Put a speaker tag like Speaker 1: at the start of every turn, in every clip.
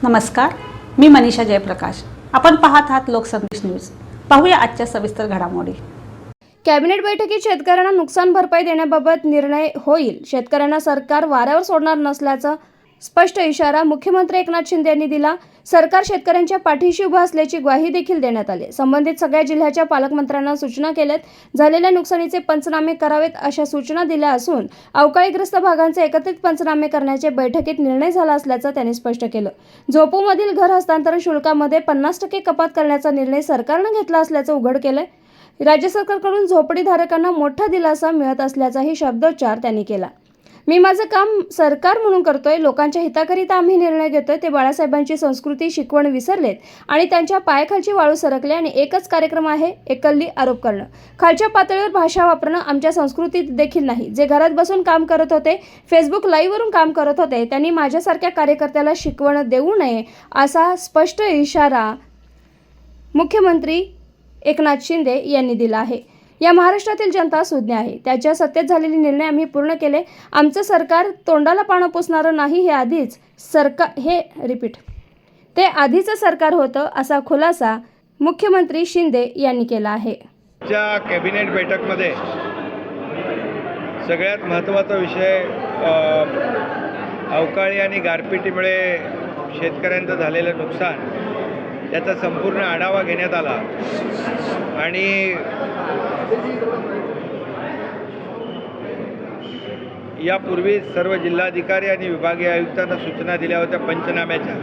Speaker 1: नमस्कार, मी मनीषा जयप्रकाश। आपण पाहत आहात लोकसंदेश न्यूज। पाहूया आजच्या सविस्तर घडामोडी।
Speaker 2: कॅबिनेट बैठकीत शेतकऱ्यांना नुकसान भरपाई देण्याबाबत निर्णय होईल। शेतकऱ्यांना सरकार वाऱ्यावर सोडणार नसल्याचा स्पष्ट इशारा मुख्यमंत्री एकनाथ शिंदे यांनी दिला। सरकार शेतकऱ्यांच्या पाठीशी उभा असल्याची ग्वाही देखील देण्यात आली। संबंधित सगळ्या जिल्ह्याच्या पालकमंत्र्यांना सूचना केल्यात। झालेल्या नुकसानीचे पंचनामे करावेत अशा सूचना दिल्या असून अवकाळीग्रस्त भागांचे एकत्रित पंचनामे करण्याचे बैठकीत निर्णय झाला असल्याचं त्यांनी स्पष्ट केलं। झोपूमधील घर हस्तांतरण शुल्कामध्ये 50% कपात करण्याचा निर्णय सरकारनं घेतला असल्याचं उघड केलंय। राज्य सरकारकडून झोपडीधारकांना मोठा दिलासा मिळत असल्याचाही शब्दोच्चार त्यांनी केला। मी माझं काम सरकार म्हणून करतोय, लोकांच्या हिताकरिता आम्ही निर्णय घेतोय। ते बाळासाहेबांची संस्कृती शिकवण विसरलेत आणि त्यांच्या पायाखालची वाळू सरकले आणि एकच कार्यक्रम आहे, एकल्ली आरोप करणं, खालच्या पातळीवर भाषा वापरणं आमच्या संस्कृतीत देखील नाही। जे घरात बसून काम करत होते, फेसबुक लाईव्हवरून काम करत होते, त्यांनी माझ्यासारख्या कार्यकर्त्याला शिकवण देऊ नये असा स्पष्ट इशारा मुख्यमंत्री एकनाथ शिंदे यांनी दिला आहे। या महाराष्ट्रातील जनता सुज्ञ आहे, त्याच्या सत्तेत झालेले निर्णय आम्ही पूर्ण केले। आमचं सरकार तोंडाला पानं पुसणारं नाही, ते आधीचं सरकार होतं असा खुलासा मुख्यमंत्री शिंदे यांनी केला आहे।
Speaker 3: कॅबिनेट बैठकमध्ये सगळ्यात महत्त्वाचा विषय अवकाळी आणि गारपिटीमुळे शेतकऱ्यांचं झालेलं नुकसान याचा संपूर्ण आढावा घेण्यात आला आणि यापूर्वी सर्व जिल्हाधिकारी आणि विभागीय आयुक्तांना सूचना दिल्या होत्या पंचनाम्याच्या।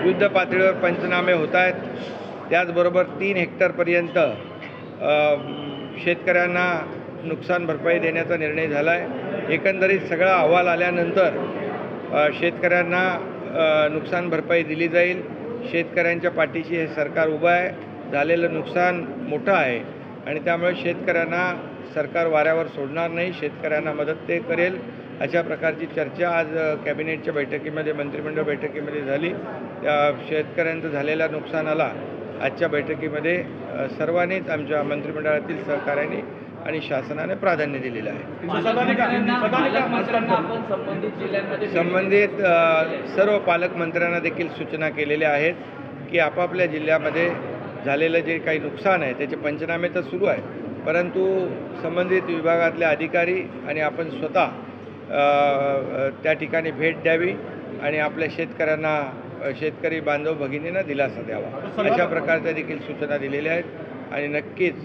Speaker 3: युद्ध पातळीवर पंचनामे होत आहेत। त्याचबरोबर 3 हेक्टरपर्यंत शेतकऱ्यांना नुकसान भरपाई देण्याचा निर्णय झाला आहे। एकंदरीत सगळा अहवाल आल्यानंतर शेतकऱ्यांना नुकसान भरपाई दिली जाईल। शेतकऱ्यांच्या पाठीशी हे सरकार उभं आहे। झालेलं नुकसान मोठं आहे आणि त्यामुळे शेतकऱ्यांना सरकार वाऱ्यावर सोडणार नाही, शेतकऱ्यांना मदत ते करेल अशा प्रकारची चर्चा आज कॅबिनेटच्या बैठकीमध्ये, मंत्रिमंडळ बैठकीमध्ये झाली। त्या शेतकऱ्यांचं झालेल्या नुकसानाला आजच्या बैठकीमध्ये सर्वांनीच आमच्या मंत्रिमंडळातील सहकार्याने आणि शासनाने प्राधान्य दिलेलं आहे। संबंधित सर्व पालकमंत्र्यांना देखील सूचना केलेल्या आहेत की आपापल्या जिल्ह्यामध्ये झालेलं जे काही नुकसान आहे त्याचे पंचनामे तर सुरू आहे, परंतु संबंधित विभागातले अधिकारी आणि आपण स्वतः त्या ठिकाणी भेट द्यावी आणि आपल्या शेतकऱ्यांना, शेतकरी बांधव भगिनींना दिलासा द्यावा अशा प्रकारच्या देखील सूचना दिलेल्या आहेत। आणि नक्कीच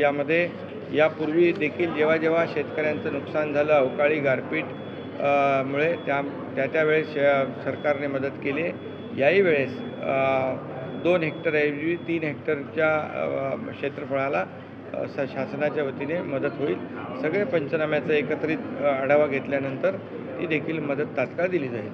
Speaker 3: यामध्ये यापूर्वी देखील जेव्हा जेव्हा शेतकऱ्यांचं नुकसान झालं अवकाळी गारपीट मुळे त्यावेळेस सरकारने मदत केली आहे। याही वेळेस 2 हेक्टरऐवजी 3 हेक्टरच्या क्षेत्रफळाला शासनाच्या वतीने मदत होईल। सगळे पंचनाम्याचा एकत्रित आढावा घेतल्यानंतर ती देखील मदत तात्काळ दिली जाईल।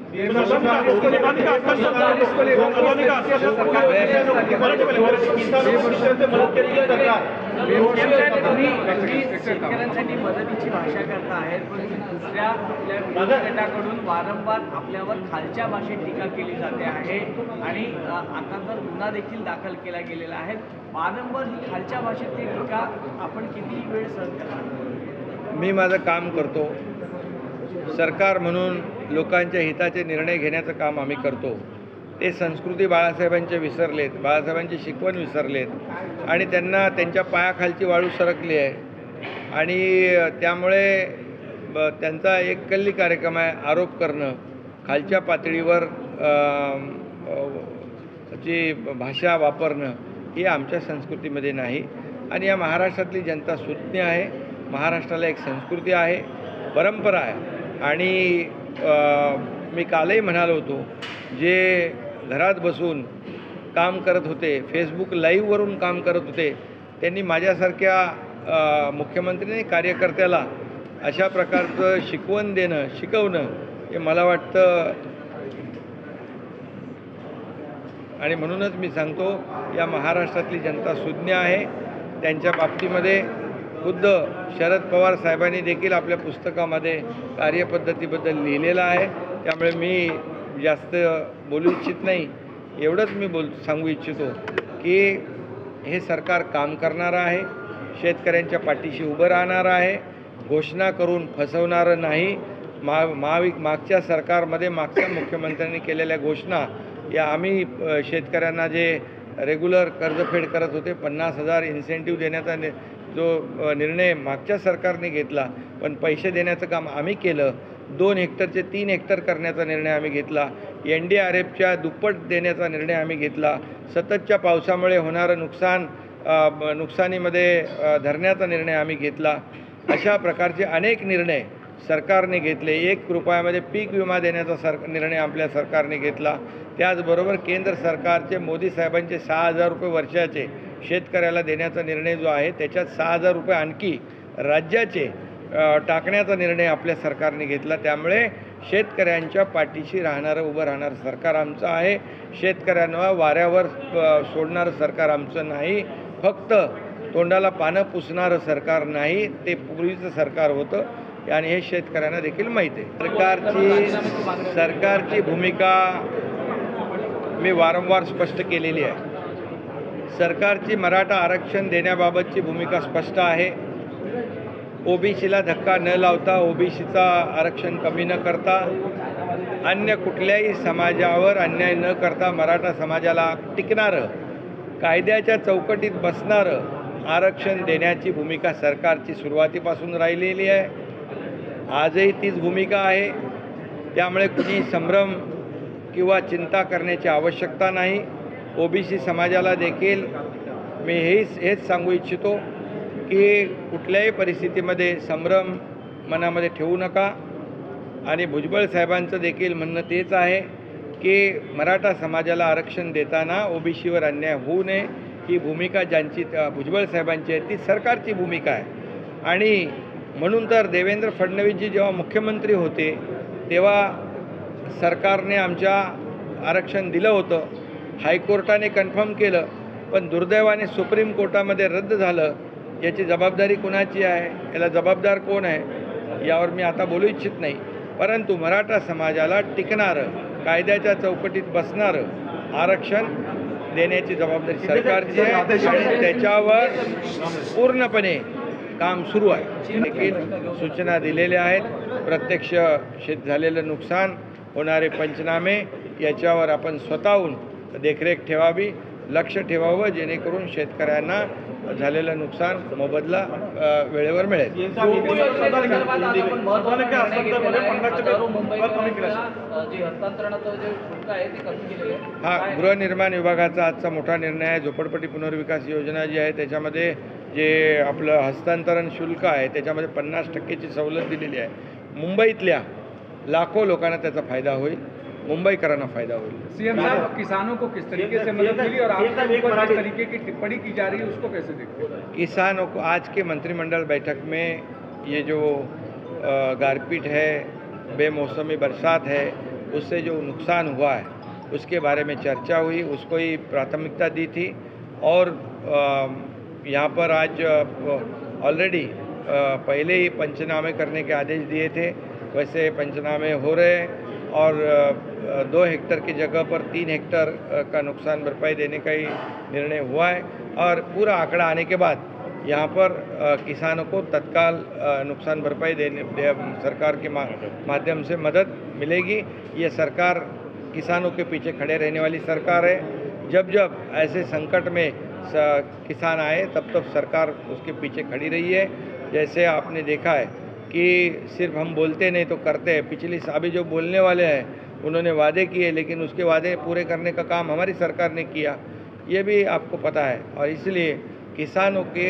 Speaker 4: शेतकऱ्यांसाठी मदतीची भाषा करता आहेत, पण दुसऱ्या आपल्या गटाकडून वारंवार आपल्यावर खालच्या भाषेत टीका केली जाते आहे आणि आता तर गुन्हा देखील दाखल केला गेलेला आहे। वारंवार ही खालच्या भाषेतली टीका आपण किती वेळ सहन करणार?
Speaker 3: मी माझं काम करतो, सरकार म्हणून लोकांच्या हिताचे निर्णय घेण्याचं काम आम्ही करतो। ते संस्कृती बाळासाहेबांचे विसरलेत, बाळासाहेबांची शिकवण विसरलेत आणि त्यांना त्यांच्या पायाखालची वाळू सरकली आहे आणि त्यामुळे त्यांचा एककल्ली कार्यक्रम आहे आरोप करणं, खालच्या पातळीवर जी भाषा वापरणं ही आमच्या संस्कृतीमध्ये नाही। आणि या महाराष्ट्रातली जनता सुज्ञ आहे। महाराष्ट्राला एक संस्कृती आहे, परंपरा आहे आणि मी कालही म्हणालो होतो, जे घरात बसून काम करत होते, फेसबुक लाईव्हवरून काम करत होते, त्यांनी माझ्यासारख्या मुख्यमंत्री कार्यकर्त्याला अशा प्रकारचं शिकवणं हे मला वाटतं। आणि म्हणूनच मी सांगतो, या महाराष्ट्रातली जनता सुज्ञ आहे। त्यांच्या बाबतीमध्ये खुद्द शरद पवार साहेबांनी देखील आपल्या पुस्तकामध्ये कार्यपद्धतीबद्दल लिहिलेलं आहे। त्यामुळे मी जास्त बोलू इच्छित नाही, एवढंच मी सांगू इच्छितो की हे सरकार काम करणारं आहे, शेतकऱ्यांच्या पाठीशी उभं राहणारं आहे, घोषणा करून फसवणारं नाही। मागच्या सरकारमध्ये मागच्या मुख्यमंत्र्यांनी केलेल्या घोषणा या आम्ही शेतकऱ्यांना जे रेग्युलर कर्जफेड करत होते 50,000 इन्सेंटिव्ह देण्याचा जो निर्णय मागच्या सरकारने घेतला, पण पैसे देण्याचं काम आम्ही केलं. 2 हेक्टरचे 3 हेक्टर करण्याचा निर्णय आम्ही घेतला. NDRFच्या दुप्पट देण्याचा निर्णय आम्ही घेतला. सततच्या पावसामुळे होणारं नुकसानीमध्ये धरण्याचा निर्णय आम्ही घेतला. अशा प्रकारचे अनेक निर्णय सरकारने घेतले. 1 रुपयामध्ये पीक विमा देण्याचा निर्णय आपल्या सरकारने घेतला. त्याचबरोबर केंद्र सरकारचे मोदी साहेबांचे 6,000 रुपये वर्षाचे शेतकऱ्याला देण्याचा निर्णय जो आहे, त्याच्यात 6,000 रुपये आणखी राज्याचे टाकण्याचा निर्णय आपल्या सरकारने घेतला. त्यामुळे शेतकऱ्यांच्या पाठीशी उभं राहणारं सरकार आमचं आहे. शेतकऱ्यांना वाऱ्यावर सोडणारं सरकार आमचं नाही. फक्त तोंडाला पानं पुसणारं सरकार नाही, ते पूर्वीचं सरकार होतं आणि हे शेतकऱ्यांना देखील माहीत आहे. सरकारची भूमिका मी वारंवार स्पष्ट केलेली आहे. सरकारची मराठा आरक्षण देण्याबाबतची भूमिका स्पष्ट आहे. ओबीसीला धक्का न लावता, ओबीसीचा आरक्षण कमी न करता, अन्य कुठल्याही समाजावर अन्याय न करता मराठा समाजाला टिकणारं, कायद्याच्या चौकटीत बसणारं आरक्षण देण्याची भूमिका सरकारची सुरुवातीपासून राहिलेली आहे. आजही तीच भूमिका आहे. त्यामुळे कुणी संभ्रम किंवा चिंता करण्याची आवश्यकता नाही. ओबीसी समाजाला देखील मी हेच सांगू इच्छितो की कुठल्याही परिस्थितीमध्ये संभ्रम मनामध्ये ठेवू नका. आणि भुजबळ साहेबांचं देखील म्हणणं तेच आहे की मराठा समाजाला आरक्षण देताना ओबीसीवर अन्याय होऊ नये, ही भूमिका ज्यांची भुजबळ साहेबांची आहे ती सरकारची भूमिका आहे. आणि म्हणून तर देवेंद्र फडणवीसजी जेव्हा मुख्यमंत्री होते तेव्हा सरकारने आमच्या आरक्षण दिलं होतं. हायकोर्टाने कन्फर्म केलं, पण दुर्दैवाने सुप्रीम कोर्टामध्ये रद्द झालं. याची जबाबदारी कुणाची आहे, याला जबाबदार कोण आहे, यावर मी आता बोलू इच्छित नाही. परंतु मराठा समाजाला टिकणारं, कायद्याच्या चौकटीत बसणारं आरक्षण देण्याची जबाबदारी सरकारची आहे आणि त्याच्यावर पूर्णपणे काम सुरू आहे. देखील सूचना दिलेल्या आहेत. प्रत्यक्ष झालेलं नुकसान, होणारे पंचनामे याच्यावर आपण स्वतःहून देखरेख ठेवावी, लक्ष ठेवावं, जेणेकरून शेतकऱ्यांना झालेलं नुकसान मोबदला वेळेवर मिळेल. हा गृहनिर्माण विभागाचा आजचा मोठा निर्णय आहे. झोपडपट्टी पुनर्विकास योजना जी आहे त्याच्यामध्ये जे आपलं हस्तांतरण शुल्क आहे त्याच्यामध्ये 50% सवलत दिलेली आहे. मुंबईतल्या लाखो लोकांना त्याचा फायदा होईल, मुंबईकरांना फायदा होईल.
Speaker 5: सीएम साहब, किसानों को किस तरीके से मदद मिली और आपके ऊपर जिस तरीके की टिप्पणी की जा रही है उसको कैसे देखते हैं?
Speaker 3: किसानों को आज के मंत्रिमंडल बैठक में ये जो गारपीट है, बेमौसमी बरसात है, उससे जो नुकसान हुआ है उसके बारे में चर्चा हुई, उसको ही प्राथमिकता दी थी. और यहाँ पर आज ऑलरेडी पहले ही पंचनामे करने के आदेश दिए थे, वैसे पंचनामे हो रहे हैं और 2 हेक्टर की जगह पर 3 हेक्टर का नुकसान भरपाई देने का ही निर्णय हुआ है. और पूरा आंकड़ा आने के बाद यहाँ पर किसानों को तत्काल नुकसान भरपाई सरकार के माध्यम से मदद मिलेगी. ये सरकार किसानों के पीछे खड़े रहने वाली सरकार है. जब जब ऐसे संकट में किसान आए तब तब सरकार उसके पीछे खड़ी रही है. जैसे आपने देखा है कि सिर्फ हम बोलते नहीं तो करते हैं. पिछली अभी जो बोलने वाले हैं उन्होंने वादे किए, लेकिन उसके वादे पूरे करने का काम हमारी सरकार ने किया, ये भी आपको पता है. और इसलिए किसानों के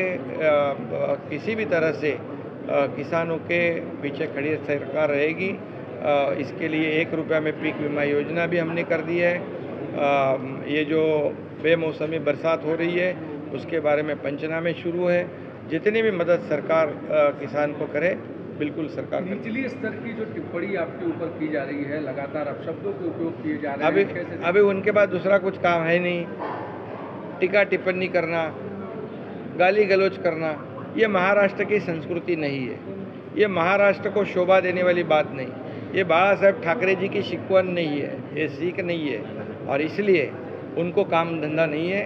Speaker 3: किसी भी तरह से किसानों के पीछे खड़ी सरकार रहेगी. इसके लिए 1 रुपया में पीक बीमा योजना भी हमने कर दी है. ये जो बेमौसमी बरसात हो रही है उसके बारे में पंचनामे शुरू है. जितनी भी मदद सरकार किसान को करे, बिल्कुल सरकार करे.
Speaker 5: निचली स्तर की जो टिप्पणी आपके ऊपर की जा रही है, लगातार अपशब्दों के उपयोग किए जा रहे हैं,
Speaker 3: अभी उनके पास दूसरा कुछ काम है नहीं. टीका टिप्पणी करना, गाली गलौज करना, ये महाराष्ट्र की संस्कृति नहीं है. ये महाराष्ट्र को शोभा देने वाली बात नहीं. ये बाला साहेब ठाकरे जी की शिकवण नहीं है, ये सीख नहीं है. और इसलिए उनको काम धंधा नहीं है.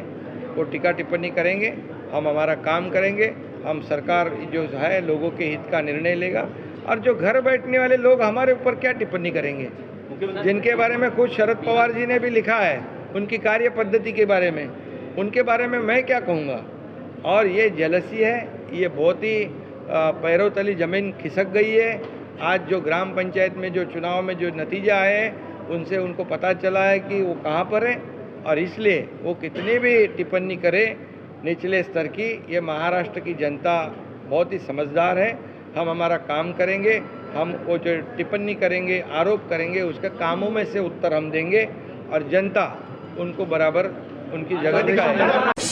Speaker 3: वो टीका टिप्पणी करेंगे, हम हमारा काम करेंगे. हम सरकार जो है लोगों के हित का निर्णय लेगा. और जो घर बैठने वाले लोग हमारे ऊपर क्या टिप्पणी करेंगे, जिनके बारे में खुद शरद पवार जी ने भी लिखा है, उनकी कार्य पद्धति के बारे में, उनके बारे में मैं क्या कहूँगा। और ये जेलसी है, ये बहुत ही पैरों तली ज़मीन खिसक गई है। आज जो ग्राम पंचायत में जो चुनाव में जो नतीजा आए, उनसे उनको पता चला है कि वो कहाँ पर है, और इसलिए वो कितनी भी टिप्पणी करे निचले स्तर की, ये महाराष्ट्र की जनता बहुत ही समझदार है। हम हमारा काम करेंगे, हम वो जो टिप्पणी करेंगे, आरोप करेंगे, उसके कामों में से उत्तर हम देंगे और जनता उनको बराबर उनकी जगह दिखाएगी।